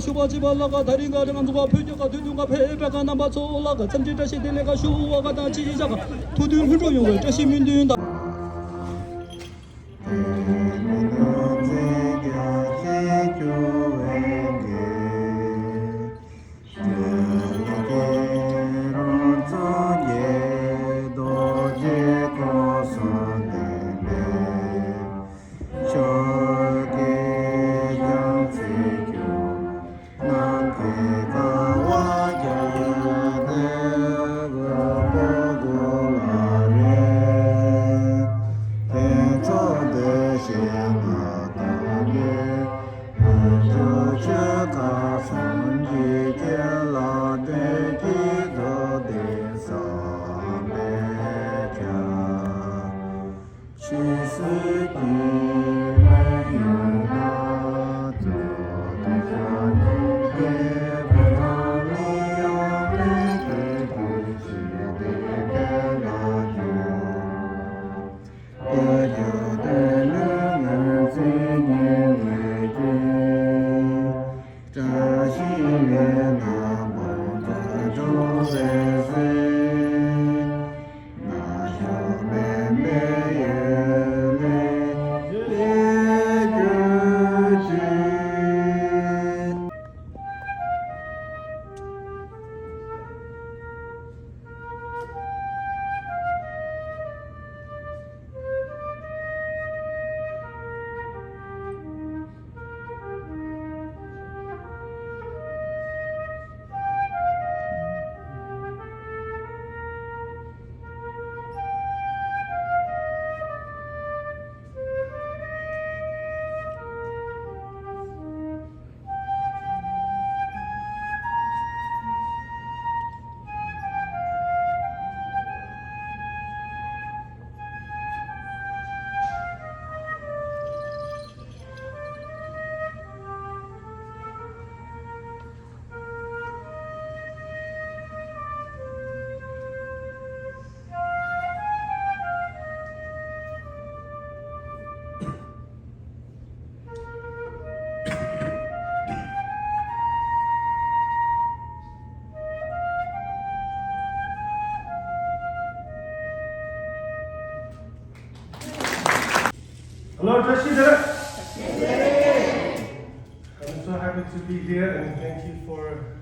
슈바지 발라가 다리가 르만두가 표적가 두둥가 배배가 남바서 올라가 참지자시 델레가 슈와가 다 지지자가 두둥 흘러용을 저시민들다 Hello, Trustee. I'm so happy to be here and thank you for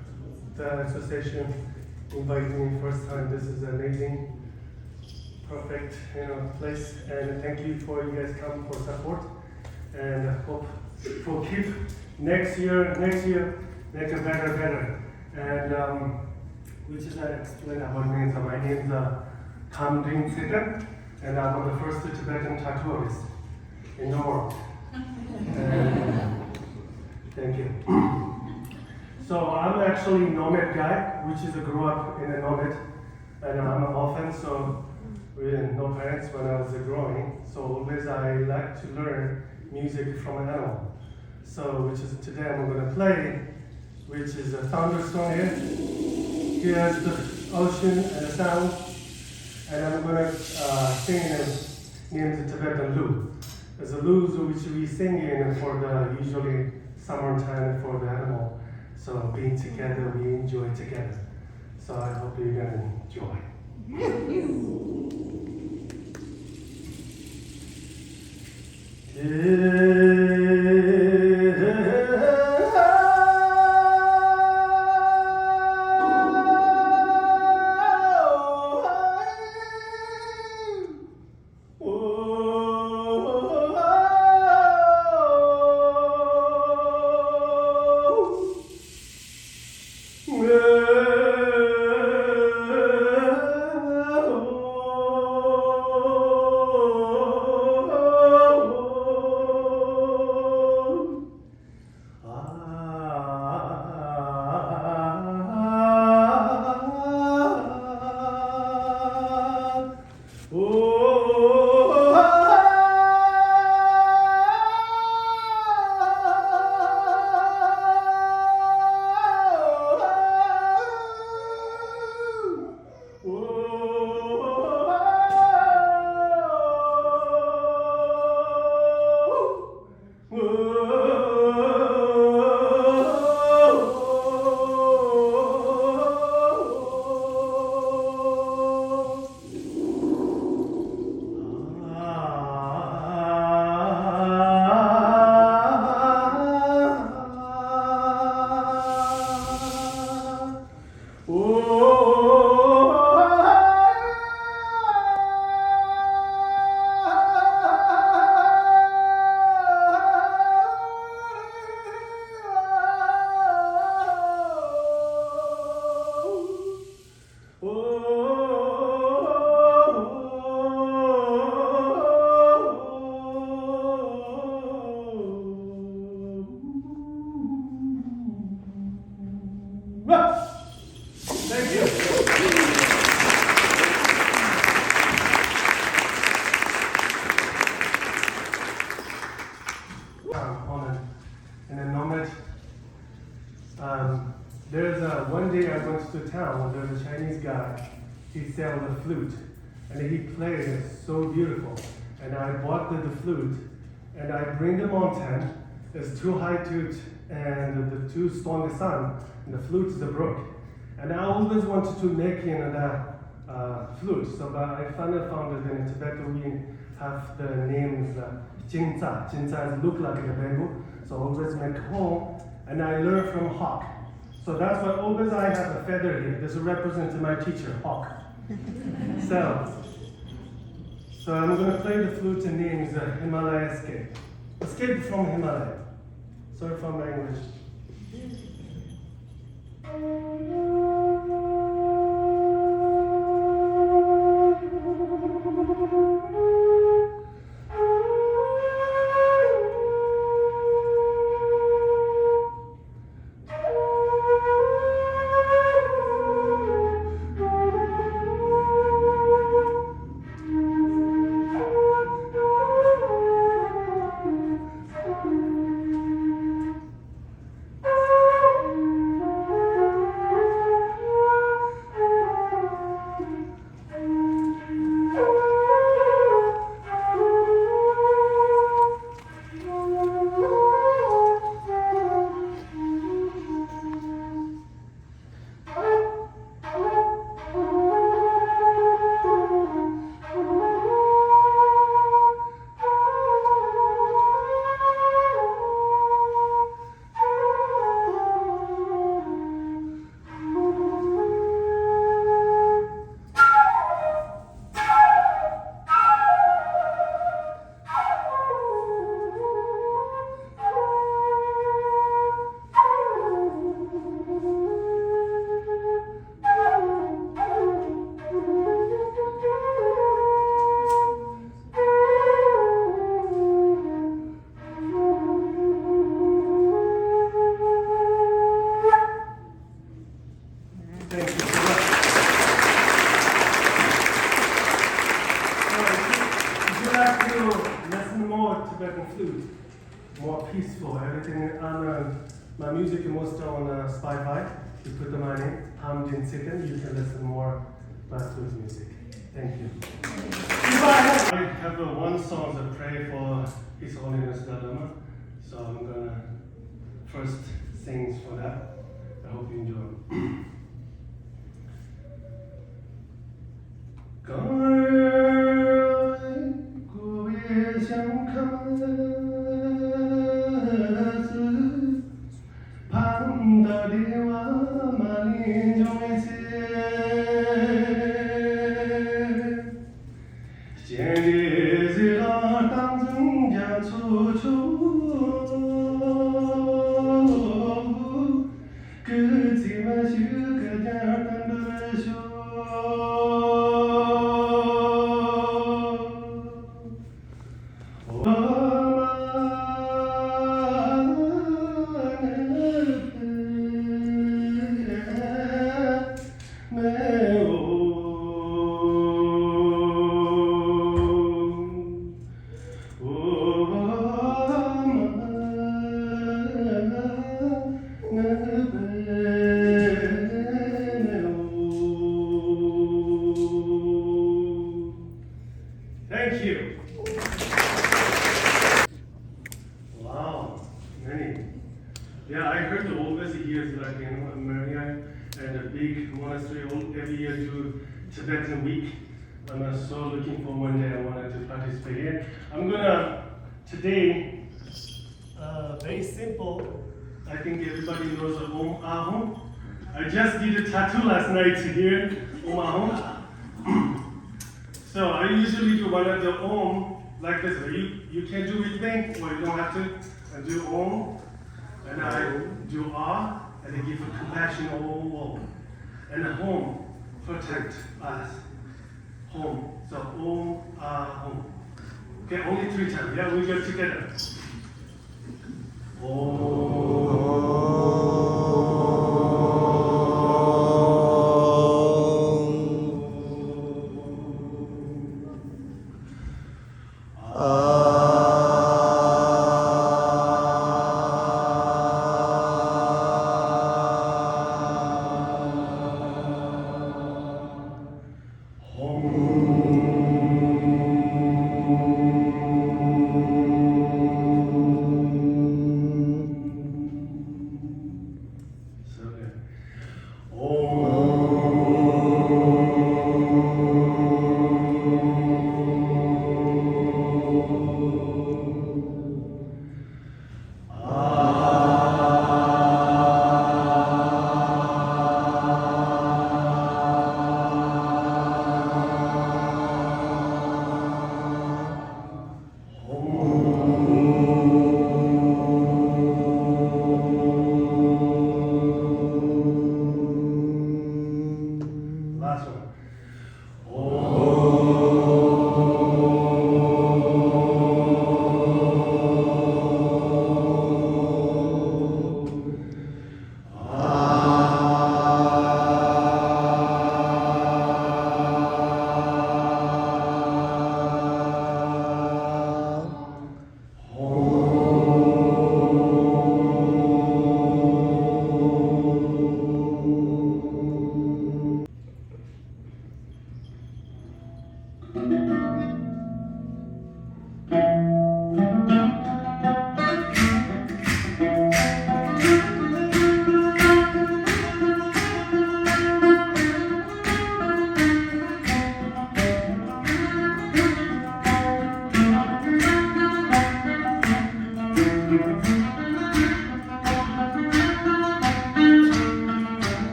the association inviting me first time. This is amazing, perfect, place. And thank you for you guys come for support. And I hope for keep next year, make it better. And which is I explain about me. So my name is Tham Dinh Sita, and I'm the first Tibetan tattooist in the world. Thank you. So I'm actually a nomad guy, which is I grew up in a nomad, and I'm an orphan, so we had no parents when I was growing. So always I like to learn music from an animal. So which is today I'm going to play, which is a thunderstorm here. Here's the ocean and the sound, and I'm going to sing in the Tibetan lute. There's a lute which we sing in for the usually summertime for the animal. So being together, we enjoy together. So I hope you're gonna enjoy. There's one day I went to town. There's a Chinese guy. He sells a flute, and he plays it so beautiful. And I bought the flute, and I bring the mountain. There's two high tooth and the two stone the sun, and the flute is broke. And I always wanted to make that flute. So but I finally found that in Tibetan we have the names Jinza. Jinza look like a bamboo. So I always make home, and I learn from hawk. So that's why always I have a feather here. This represents my teacher, hawk. So I'm going to play the flute. The name is Himalaya Escape. Escape from Himalaya. Sorry for my English. More peaceful, everything on my music is most on Spotify. You put the my name, Ham Jin Second, you can listen more my flute music. Thank you. I have one song to pray for His Holiness Dalai Lama, so I'm gonna first sing for that. I hope you enjoy. Thank you. Wow, many. Yeah, I heard the always years like Marian and a big monastery every year do Tibetan week. I'm so looking for one day I wanted to participate in. I'm gonna today very simple. I think everybody knows the Om Ahom. I just did a tattoo last night here, Om Ahom. So I usually do one of the Om like this. You can do with me, or you don't have to. I do Om, and I do Ah, and I give a compassion Om. And Home, protect us. Home. So Om Ahom. Okay, only 3 times. Yeah, we go together.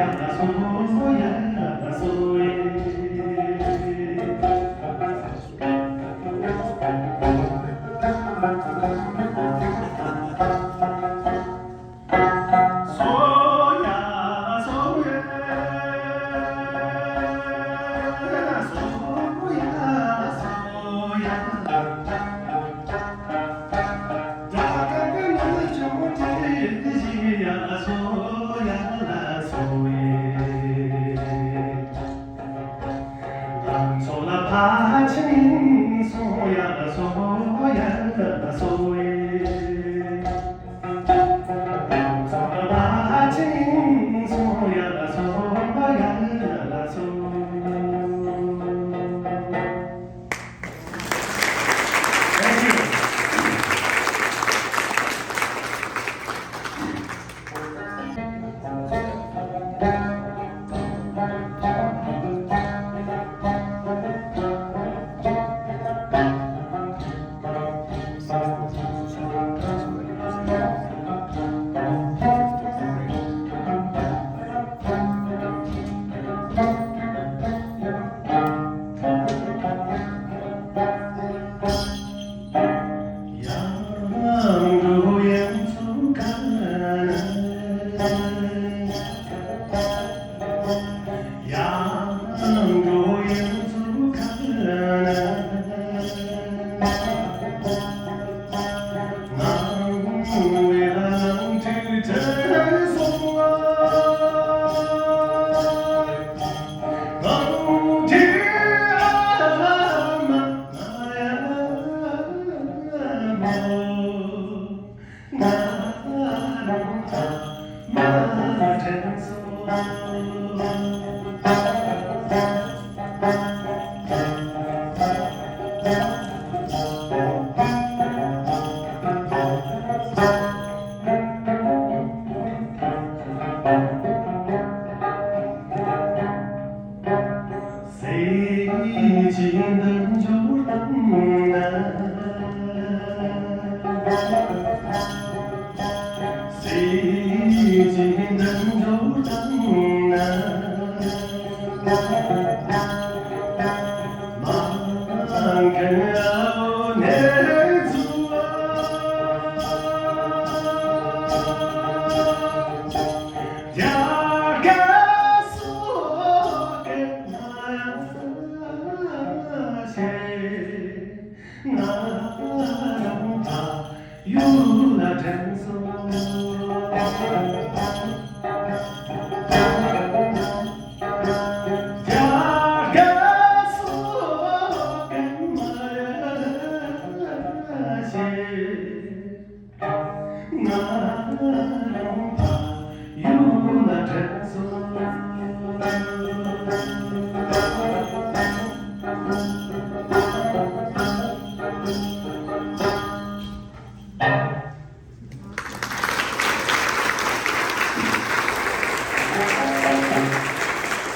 소야 소야 소야 솔라파치니 소야라 소야라 소에 솔라파치니 소야라 소야라 소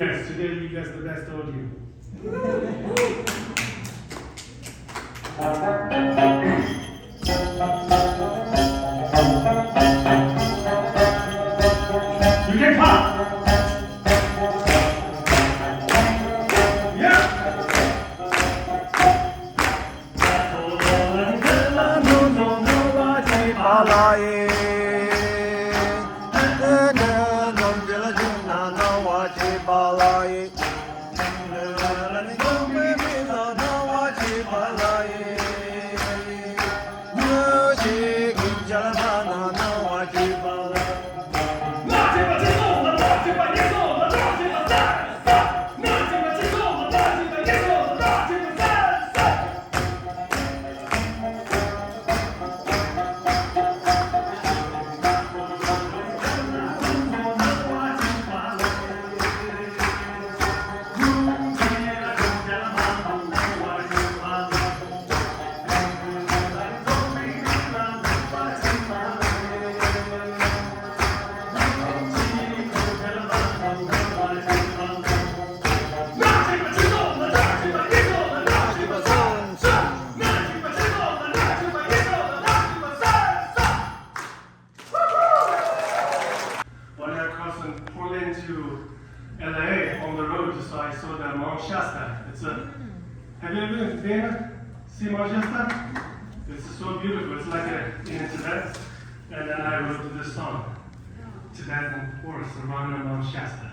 Yes, today you guys the best audio. You can clap. LA on the road, so I saw the Mount Shasta. Have you ever been to Vienna? See Mount Shasta? It's so beautiful. It's like in Tibet. And then I wrote this song, Tibetan Forest around Mount Shasta.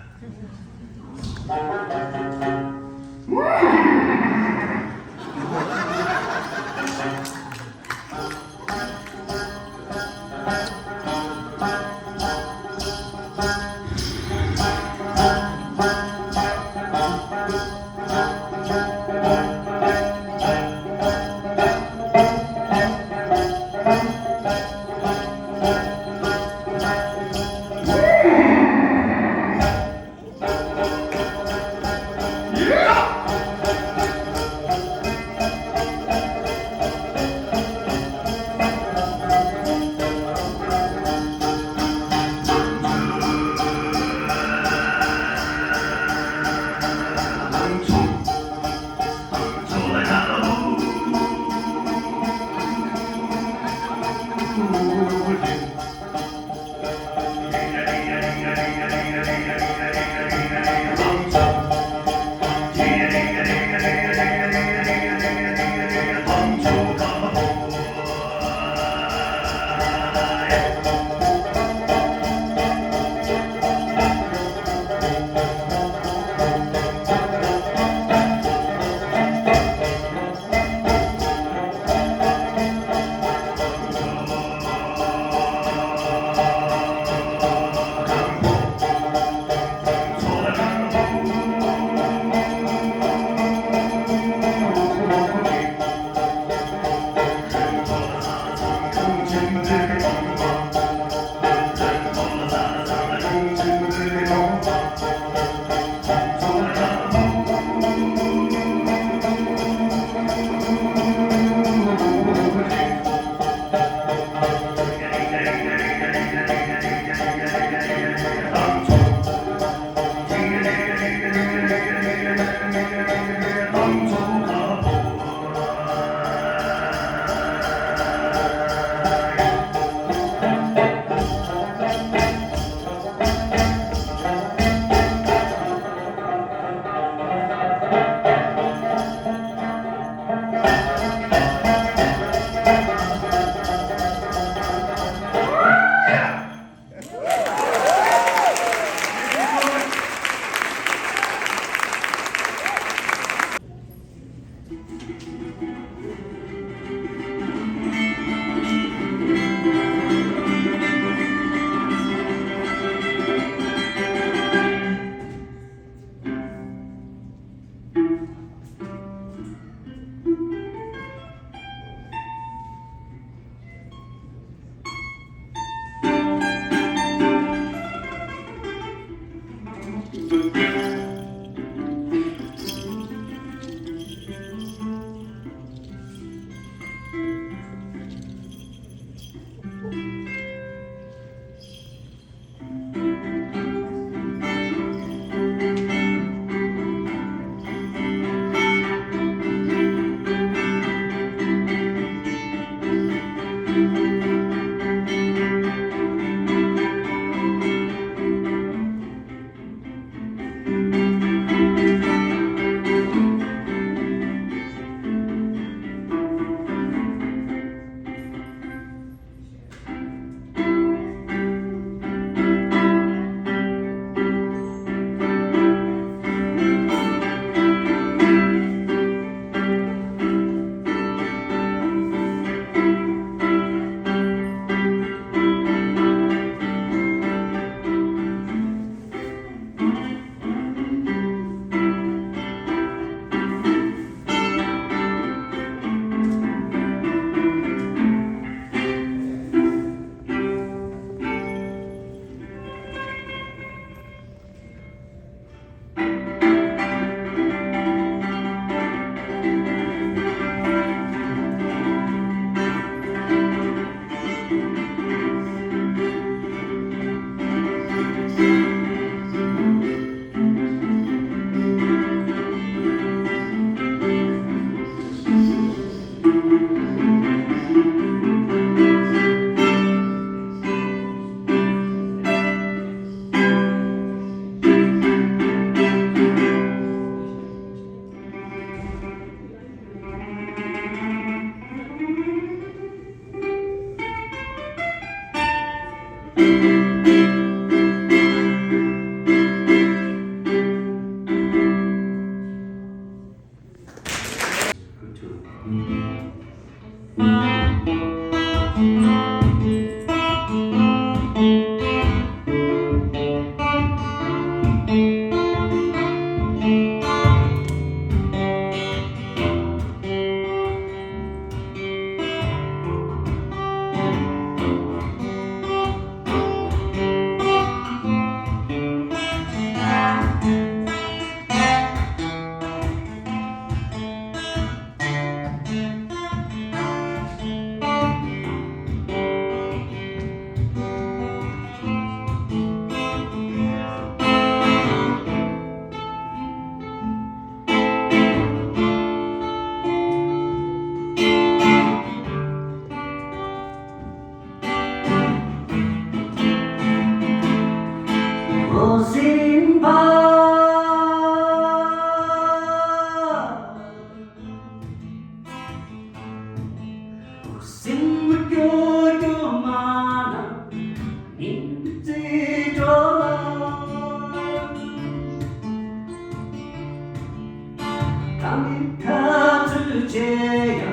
상비타트 제야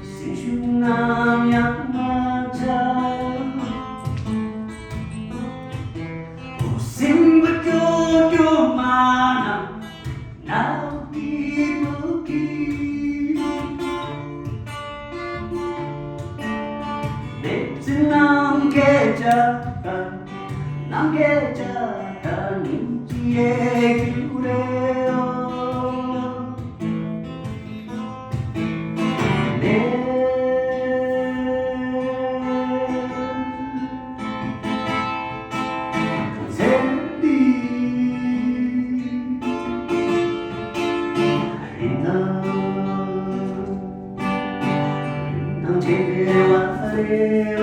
신중남 양마자 오심불교교만한 나비무기 냅진 남계자가 님지에 기울여요 내 컨셉이 있는 제와래